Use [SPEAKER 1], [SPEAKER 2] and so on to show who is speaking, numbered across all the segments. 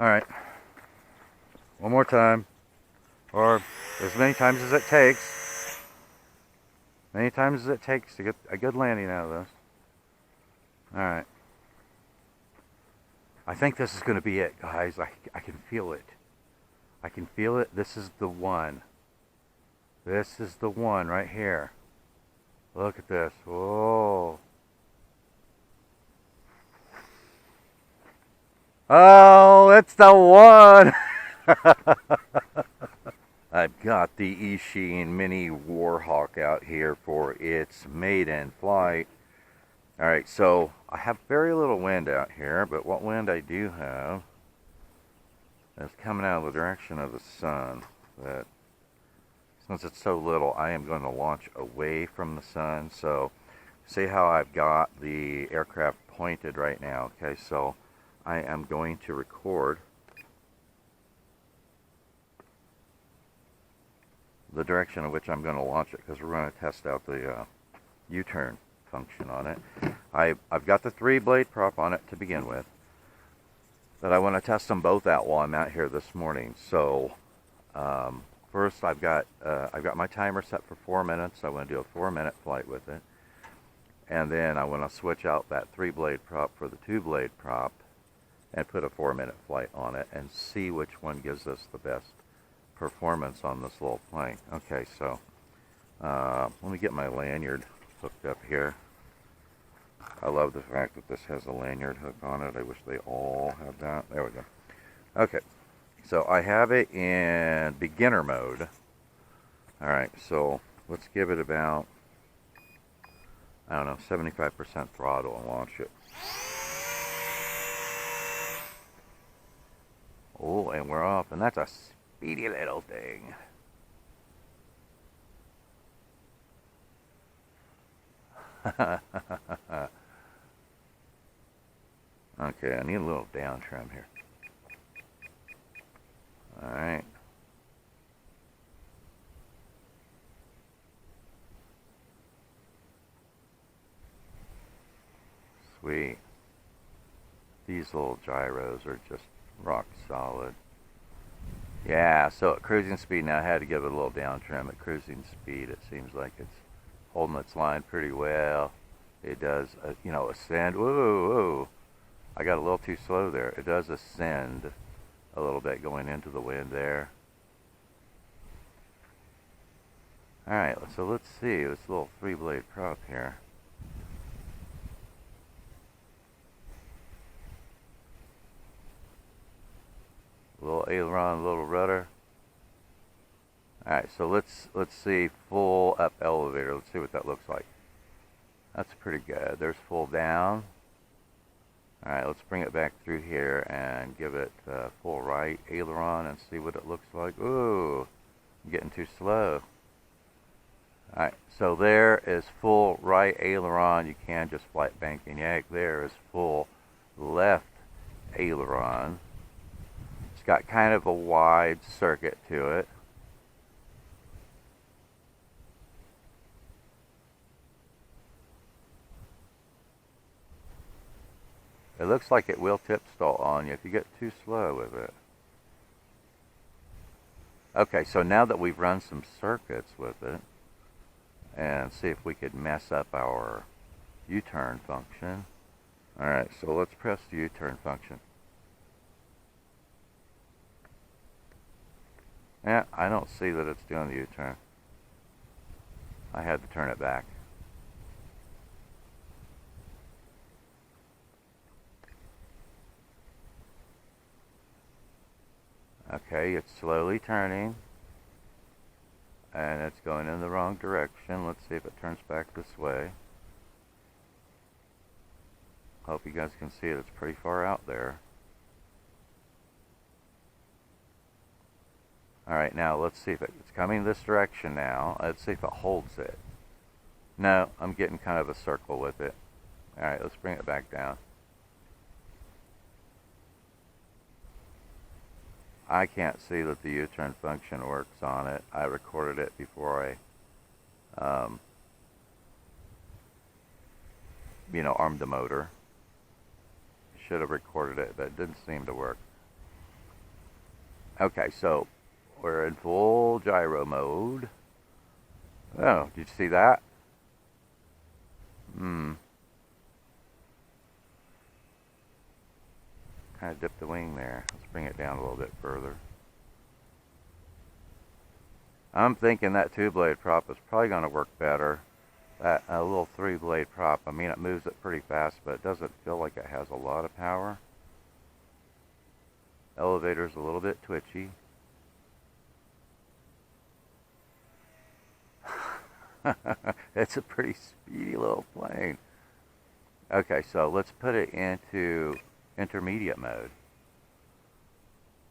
[SPEAKER 1] Alright, one more time, or as many times as it takes. Many times as it takes to get a good landing out of this. Alright. I think this is going to be it, guys. I can feel it. I can feel it. This is the one. This is the one right here. Look at this. Whoa. Oh, it's the one! I've got the Eachine Mini Warhawk out here for its maiden flight. Alright, so I have very little wind out here, but what wind I do have is coming out of the direction of the sun. That since it's so little, I am going to launch away from the sun. So see how I've got the aircraft pointed right now. Okay, so I am going to record the direction in which I'm going to launch it, because we're going to test out the U-turn function on it. I've got the 3-blade prop on it to begin with, but I want to test them both out while I'm out here this morning. So first I've got my timer set for 4 minutes. I want to do a 4-minute flight with it, and then I want to switch out that 3-blade prop for the 2-blade prop and put a 4-minute flight on it and see which one gives us the best performance on this little plane. Okay, so let me get my lanyard hooked up here. I love the fact that this has a lanyard hook on it. I wish they all had that. There we go. Okay, so I have it in beginner mode. Alright, so let's give it about, I don't know, 75% throttle and launch it. Oh, and we're off, and that's a speedy little thing. Okay, I need a little down trim here. Alright. Sweet. These little gyros are just rock solid. Yeah, so at cruising speed now, I had to give it a little down trim. At cruising speed, it seems like it's holding its line pretty well. It does, ascend. Whoa, whoa. I got a little too slow there. It does ascend a little bit going into the wind there. Alright, so let's see this little 3-blade prop here. A little aileron, a little rudder. Alright, so let's see full up elevator. Let's see what that looks like. That's pretty good. There's full down. Alright, let's bring it back through here and give it full right aileron and see what it looks like. Ooh, I'm getting too slow. Alright, so there is full right aileron. You can just flight bank and yank. There is full left aileron. It's got kind of a wide circuit to it. It looks like it will tip stall on you if you get too slow with it. Okay, so now that we've run some circuits with it, and see if we could mess up our U-turn function. Alright, so let's press the U-turn function. Yeah, I don't see that it's doing the U-turn. I had to turn it back. Okay, it's slowly turning, and it's going in the wrong direction. Let's see if it turns back this way. Hope you guys can see it. It's pretty far out there. Alright, now let's see if it's coming this direction now. Let's see if it holds it. No, I'm getting kind of a circle with it. Alright, let's bring it back down. I can't see that the U-turn function works on it. I recorded it before I, armed the motor. Should have recorded it, but it didn't seem to work. Okay, so we're in full gyro mode. Oh, did you see that? Kind of dipped the wing there. Let's bring it down a little bit further. I'm thinking that 2-blade prop is probably going to work better. That a little 3-blade prop, I mean, it moves it pretty fast, but it doesn't feel like it has a lot of power. Elevator's a little bit twitchy. It's a pretty speedy little plane. Okay, so let's put it into intermediate mode.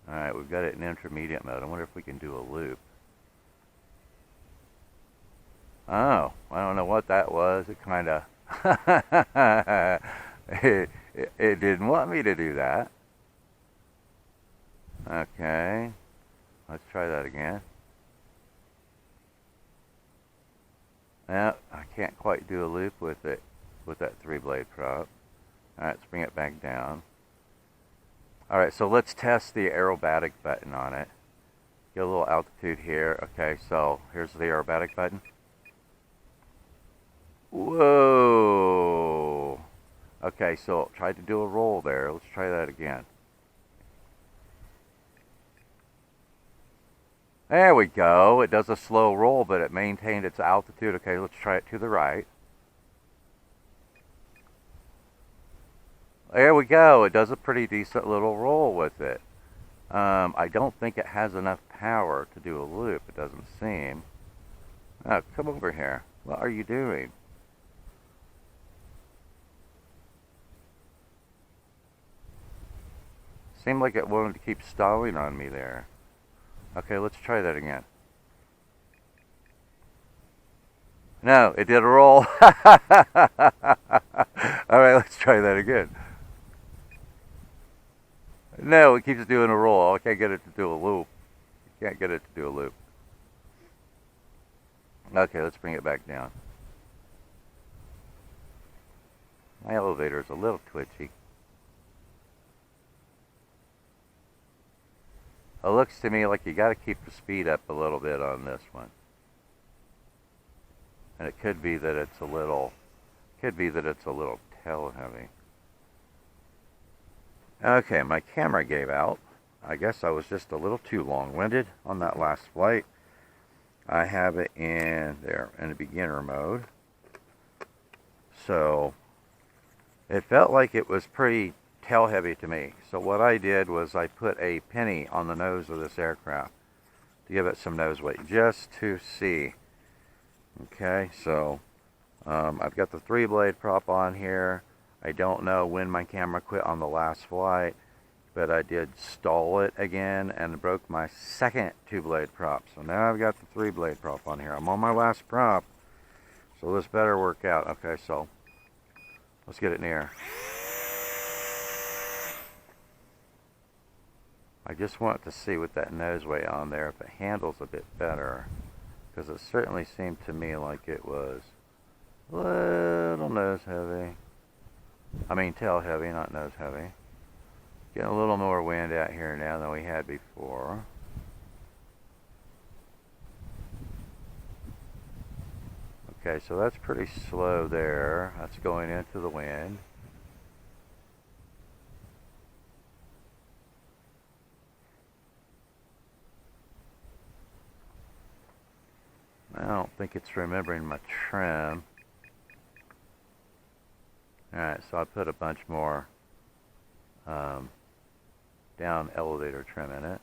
[SPEAKER 1] Alright, we've got it in intermediate mode. I wonder if we can do a loop. Oh, I don't know what that was. It kind of... it didn't want me to do that. Okay. Let's try that again. Now, I can't quite do a loop with it, with that 3-blade prop. Alright, let's bring it back down. Alright, so let's test the aerobatic button on it. Get a little altitude here. Okay, so here's the aerobatic button. Whoa! Okay, so tried to do a roll there. Let's try that again. There we go. It does a slow roll, but it maintained its altitude. Okay, let's try it to the right. There we go. It does a pretty decent little roll with it. I don't think it has enough power to do a loop. It doesn't seem. Oh, come over here. What are you doing? Seemed like it wanted to keep stalling on me there. Okay, let's try that again. No, it did a roll. Alright, let's try that again. No, it keeps doing a roll. I can't get it to do a loop. Can't get it to do a loop. Okay, let's bring it back down. My elevator is a little twitchy. It looks to me like you got to keep the speed up a little bit on this one. And it could be that it's a little tail heavy. Okay, my camera gave out. I guess I was just a little too long-winded on that last flight. I have it in there in the beginner mode. So it felt like it was pretty tail heavy to me. So what I did was I put a penny on the nose of this aircraft to give it some nose weight, just to see. Okay, so I've got the 3-blade prop on here. I don't know when my camera quit on the last flight, but I did stall it again and broke my second 2-blade prop. So now I've got the 3-blade prop on here. I'm on my last prop, so this better work out. Okay, so let's get it in the air. I just want to see with that nose weight on there if it handles a bit better, because it certainly seemed to me like it was a little nose heavy. I mean tail heavy, not nose heavy. Getting a little more wind out here now than we had before. Okay, so that's pretty slow there. That's going into the wind. I don't think it's remembering my trim. Alright, so I put a bunch more down elevator trim in it.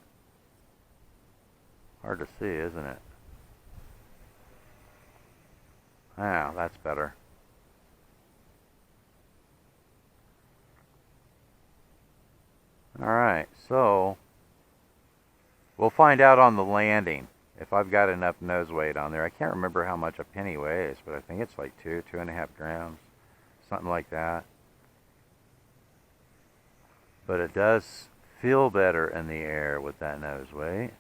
[SPEAKER 1] Hard to see, isn't it? Ah, that's better. Alright, so we'll find out on the landing if I've got enough nose weight on there. I can't remember how much a penny weighs, but I think it's like 2.5 grams, something like that. But it does feel better in the air with that nose weight.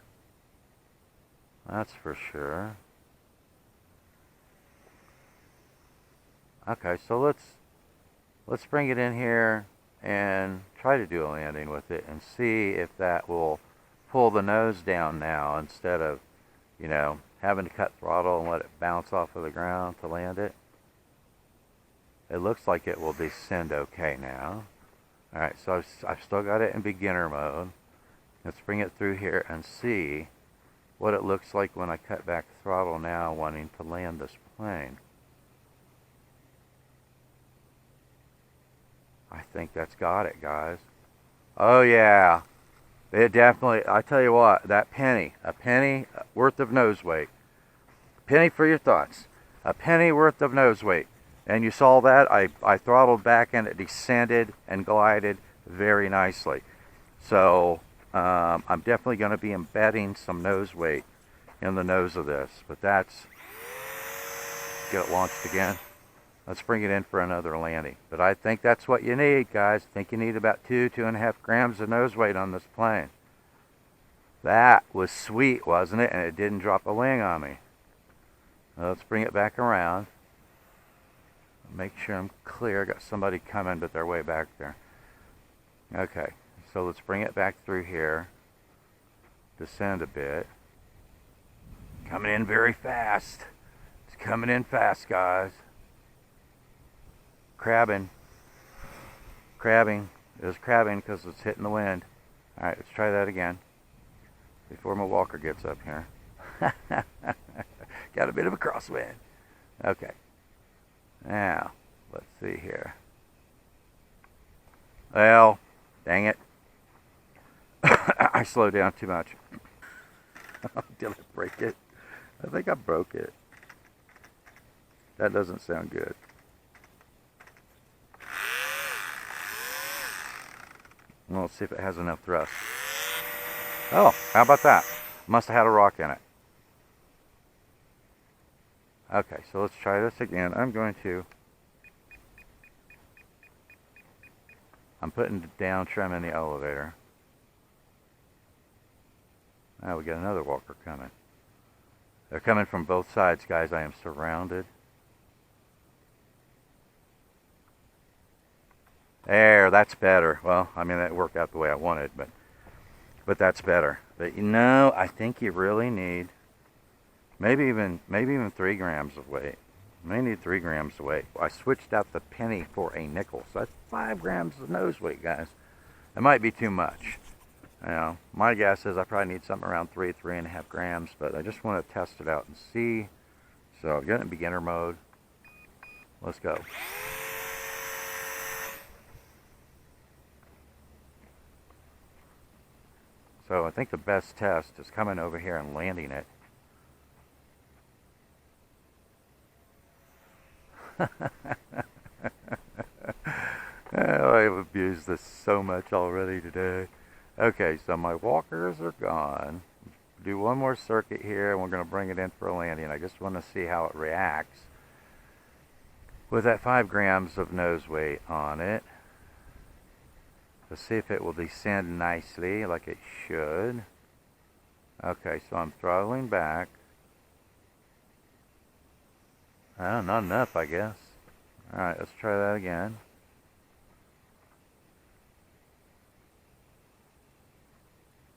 [SPEAKER 1] That's for sure. Okay, so let's bring it in here and try to do a landing with it and see if that will pull the nose down now instead of, you know, having to cut throttle and let it bounce off of the ground to land it. It looks like it will descend okay now. Alright, so I've still got it in beginner mode. Let's bring it through here and see what it looks like when I cut back the throttle now, wanting to land this plane. I think that's got it, guys. Oh yeah, it definitely, I tell you what, that penny, a penny worth of nose weight. Penny for your thoughts. A penny worth of nose weight. And you saw that, I throttled back and it descended and glided very nicely. So I'm definitely going to be embedding some nose weight in the nose of this. But that's, get it launched again. Let's bring it in for another landing. But I think that's what you need, guys. I think you need about 2.5 grams of nose weight on this plane. That was sweet, wasn't it? And it didn't drop a wing on me. Let's bring it back around. Make sure I'm clear. Got somebody coming, but they're way back there. Okay, so let's bring it back through here. Descend a bit. Coming in very fast. It's coming in fast, guys. Crabbing. Crabbing. It was crabbing because it's hitting the wind. Alright, let's try that again. Before my walker gets up here. Got a bit of a crosswind. Okay. Now, let's see here. Well, dang it. I slowed down too much. Did I break it? I think I broke it. That doesn't sound good. Well, let's see if it has enough thrust. Oh, how about that? Must have had a rock in it. Okay, so let's try this again. I'm putting down trim in the elevator. Now we got another walker coming. They're coming from both sides, guys. I am surrounded. There, that's better. Well, I mean, that worked out the way I wanted, but that's better. But you know, I think you really need maybe even 3 grams of weight. You may need 3 grams of weight. I switched out the penny for a nickel, so that's 5 grams of nose weight, guys. It might be too much. You know, my guess is I probably need something around 3.5 grams, but I just want to test it out and see. So I've got it in beginner mode. Let's go. So I think the best test is coming over here and landing it. Oh, I've abused this so much already today. Okay, so my walkers are gone. Do one more circuit here and we're going to bring it in for a landing. I just want to see how it reacts with that 5 grams of nose weight on it. To see if it will descend nicely like it should. Okay, so I'm throttling back. Not enough, I guess. Alright, let's try that again.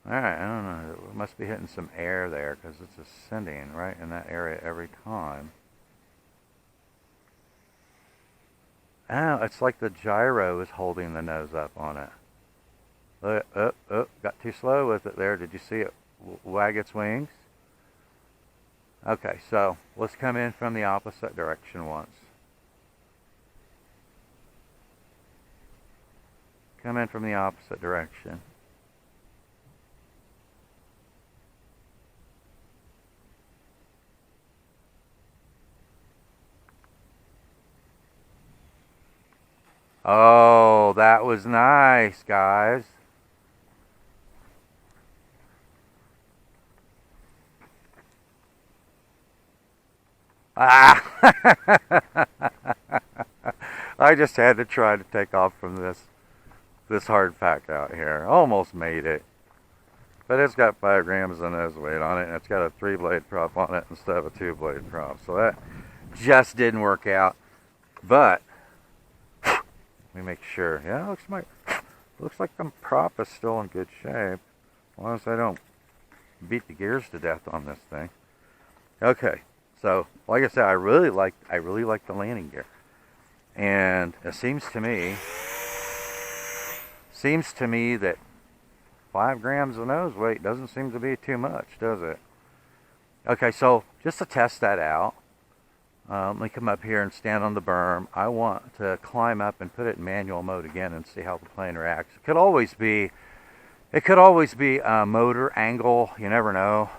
[SPEAKER 1] Alright, I don't know. It must be hitting some air there because it's ascending right in that area every time. Oh, it's like the gyro is holding the nose up on it. Look, got too slow with it there. Did you see it wag its wings? Okay, so let's come in from the opposite direction once. Come in from the opposite direction. Oh, that was nice, guys. Ah! I just had to try to take off from this hard pack out here. Almost made it. But it's got 5 grams of nose weight on it, and it's got a 3-blade prop on it instead of a 2-blade prop. So that just didn't work out. But let me make sure. Yeah, looks like the prop is still in good shape. As long as I don't beat the gears to death on this thing. Okay, so like I said, I really like the landing gear, and it seems to me that 5 grams of nose weight doesn't seem to be too much, does it? Okay, so just to test that out, let me come up here and stand on the berm. I want to climb up and put it in manual mode again and see how the plane reacts. It could always be motor angle. You never know.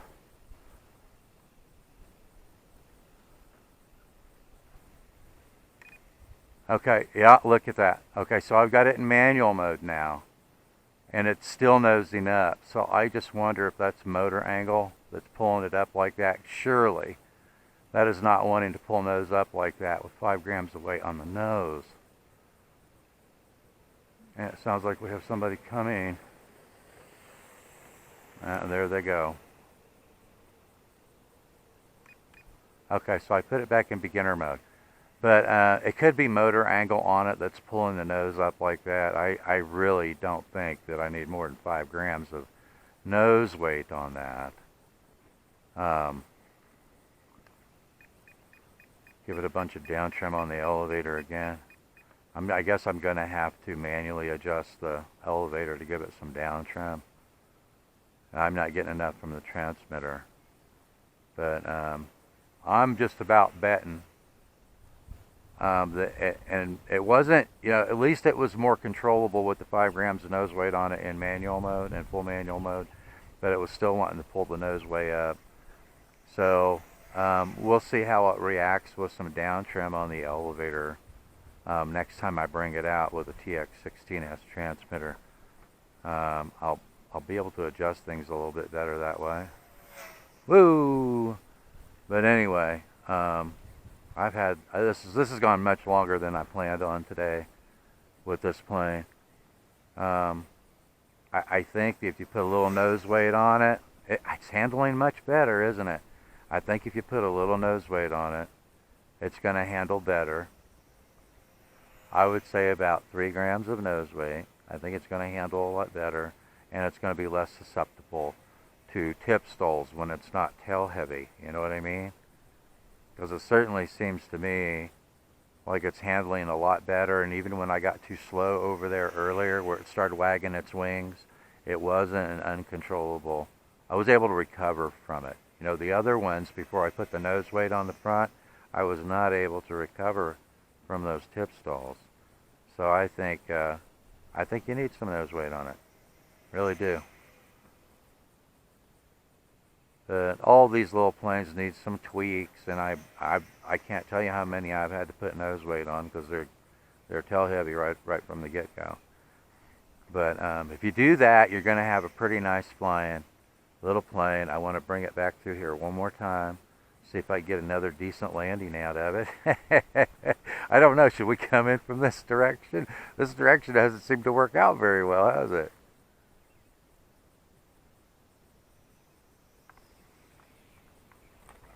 [SPEAKER 1] Okay, yeah, look at that. Okay, so I've got it in manual mode now, and it's still nosing up. So I just wonder if that's motor angle that's pulling it up like that. Surely that is not wanting to pull nose up like that with 5 grams of weight on the nose. And it sounds like we have somebody coming. There they go. Okay, so I put it back in beginner mode. But it could be motor angle on it that's pulling the nose up like that. I really don't think that I need more than 5 grams of nose weight on that. Give it a bunch of down trim on the elevator again. I guess I'm going to have to manually adjust the elevator to give it some down trim. I'm not getting enough from the transmitter. But I'm just about betting. And it wasn't, at least it was more controllable with the 5 grams of nose weight on it in manual mode, in full manual mode, but it was still wanting to pull the nose way up. So we'll see how it reacts with some down trim on the elevator next time I bring it out with a TX16S transmitter. I'll be able to adjust things a little bit better that way. Woo! But anyway, I've had this has gone much longer than I planned on today with this plane. I think if you put a little nose weight on it, it's handling much better, isn't it? I think if you put a little nose weight on it, it's going to handle better. I would say about 3 grams of nose weight. I think it's going to handle a lot better, and it's going to be less susceptible to tip stalls when it's not tail heavy. You know what I mean? Because it certainly seems to me like it's handling a lot better, and even when I got too slow over there earlier where it started wagging its wings, it wasn't uncontrollable. I was able to recover from it. The other ones, before I put the nose weight on the front, I was not able to recover from those tip stalls. So I think you need some nose weight on it. Really do. All these little planes need some tweaks, and I can't tell you how many I've had to put nose weight on because they're tail heavy right from the get-go. But if you do that, you're going to have a pretty nice flying little plane. I want to bring it back through here one more time, see if I can get another decent landing out of it. I don't know, should we come in from this direction? This direction doesn't seem to work out very well, has it?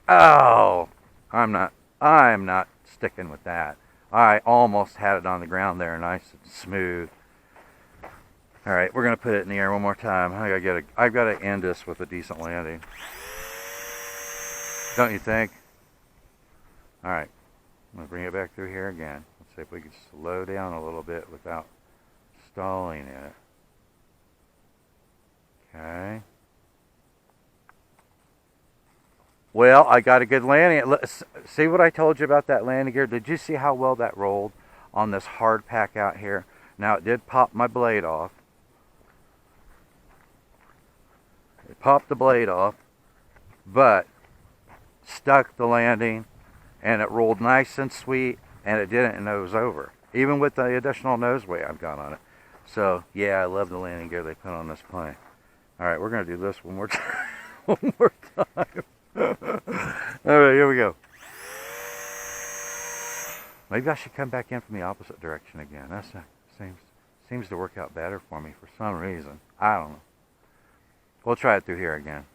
[SPEAKER 1] Oh, I'm not sticking with that. I almost had it on the ground there, nice and smooth. All right, we're gonna put it in the air one more time. I've got to end this with a decent landing. Don't you think? All right, I'm gonna bring it back through here again. Let's see if we can slow down a little bit without stalling it. Okay. Well, I got a good landing. See what I told you about that landing gear? Did you see how well that rolled on this hard pack out here? Now, it did pop my blade off. It popped the blade off, but stuck the landing, and it rolled nice and sweet, and it didn't nose over, even with the additional nose weight I've got on it. So, yeah, I love the landing gear they put on this plane. All right, we're going to do this one more time. One more time. All right, here we go. Maybe I should come back in from the opposite direction again. That seems to work out better for me for some reason. I don't know. We'll try it through here again.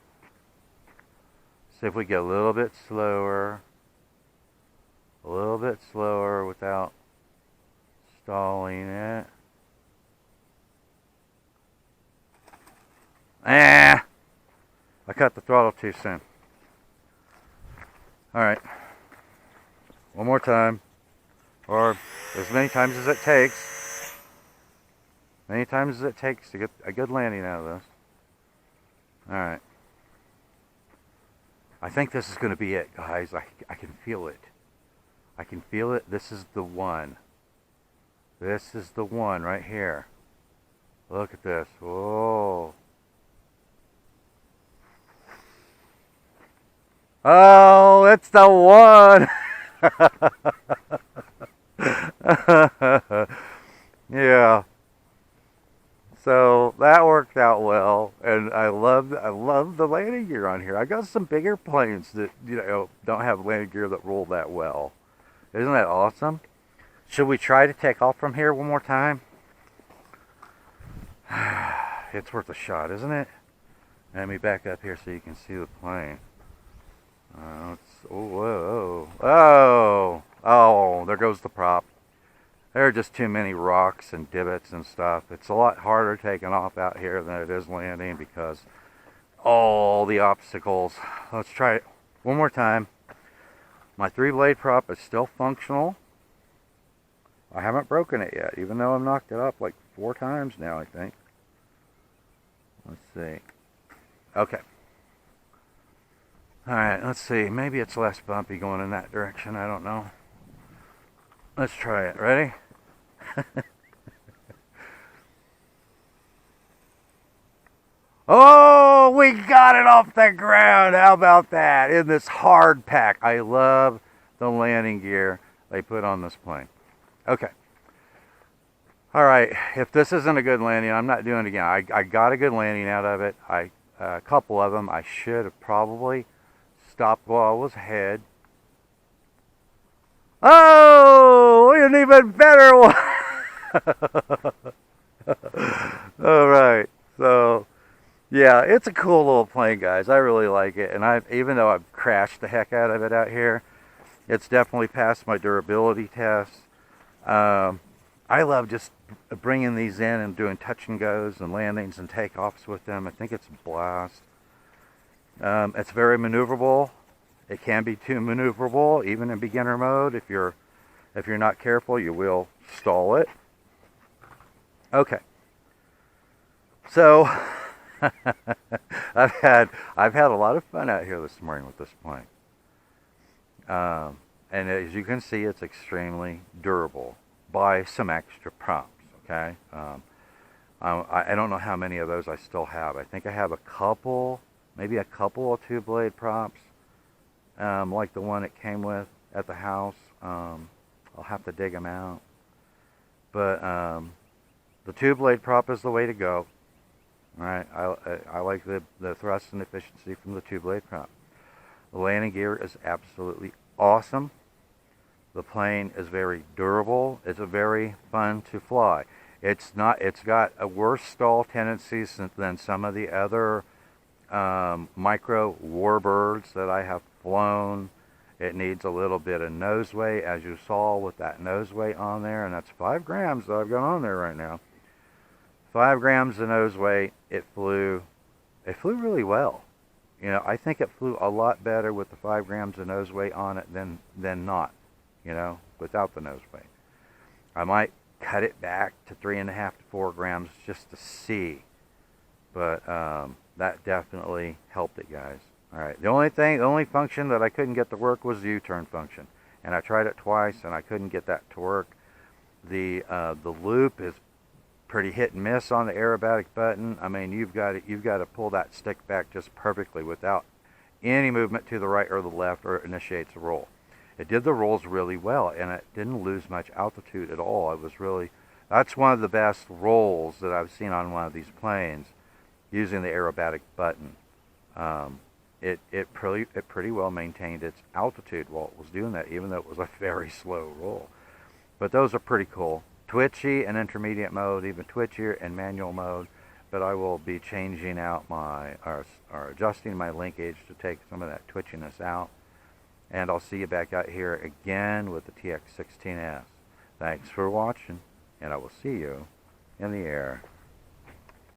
[SPEAKER 1] See if we get a little bit slower. A little bit slower without stalling it. I cut the throttle too soon. Alright. One more time. Or as many times as it takes. Many times as it takes to get a good landing out of this. Alright. I think this is going to be it, guys. I can feel it. I can feel it. This is the one. This is the one right here. Look at this. Whoa. Oh, it's the one. Yeah. So that worked out well, and I love the landing gear on here. I got some bigger planes that don't have landing gear that roll that well. Isn't that awesome? Should we try to take off from here one more time? It's worth a shot, isn't it? Let me back up here so you can see the plane. Oh, there goes the prop. There are just too many rocks and divots and stuff. It's a lot harder taking off out here than it is landing because all the obstacles. Let's try it one more time. My 3-blade prop is still functional. I haven't broken it yet, even though I've knocked it up like 4 times now, I think. Let's see. Okay. Alright, let's see. Maybe it's less bumpy going in that direction. I don't know. Let's try it. Ready? Oh, we got it off the ground. How about that? In this hard pack. I love the landing gear they put on this plane. Okay. Alright, if this isn't a good landing, I'm not doing it again. I got a good landing out of it. A couple of them I should have probably stopped while I was ahead. Oh, an even better one. Alright, so yeah, it's a cool little plane, guys. I really like it, and even though I've crashed the heck out of it out here, it's definitely passed my durability test. I love just bringing these in and doing touch and goes and landings and takeoffs with them. I think it's a blast. It's very maneuverable. It can be too maneuverable, even in beginner mode. If you're not careful, you will stall it. Okay. So I've had a lot of fun out here this morning with this plane. And as you can see, it's extremely durable by some extra props. Okay. I don't know how many of those I still have. I think I have a couple, maybe a couple of 2-blade props, like the one it came with at the house. I'll have to dig them out. But the 2-blade prop is the way to go. All right, I like the thrust and efficiency from the 2-blade prop. The landing gear is absolutely awesome. The plane is very durable. It's very fun to fly. It's got a worse stall tendencies than some of the other micro Warbirds that I have flown. It needs a little bit of nose weight, as you saw with that nose weight on there, and that's 5 grams that I've got on there right now. 5 grams of nose weight. It flew really well. I think it flew a lot better with the 5 grams of nose weight on it than not, without the nose weight. I might cut it back to 3.5 to 4 grams just to see, but that definitely helped it, guys. All right, the only function that I couldn't get to work was the U-turn function, and I tried it twice and I couldn't get that to work. The loop is pretty hit and miss on the aerobatic button. I mean, you've got to pull that stick back just perfectly without any movement to the right or the left, or it initiates a roll. It did the rolls really well, and it didn't lose much altitude at all. That's one of the best rolls that I've seen on one of these planes using the aerobatic button. It pretty well maintained its altitude while it was doing that, even though it was a very slow roll. But those are pretty cool. Twitchy and intermediate mode, even twitchier in manual mode. But I will be changing out or adjusting my linkage to take some of that twitchiness out. And I'll see you back out here again with the TX16S. Thanks for watching, and I will see you in the air.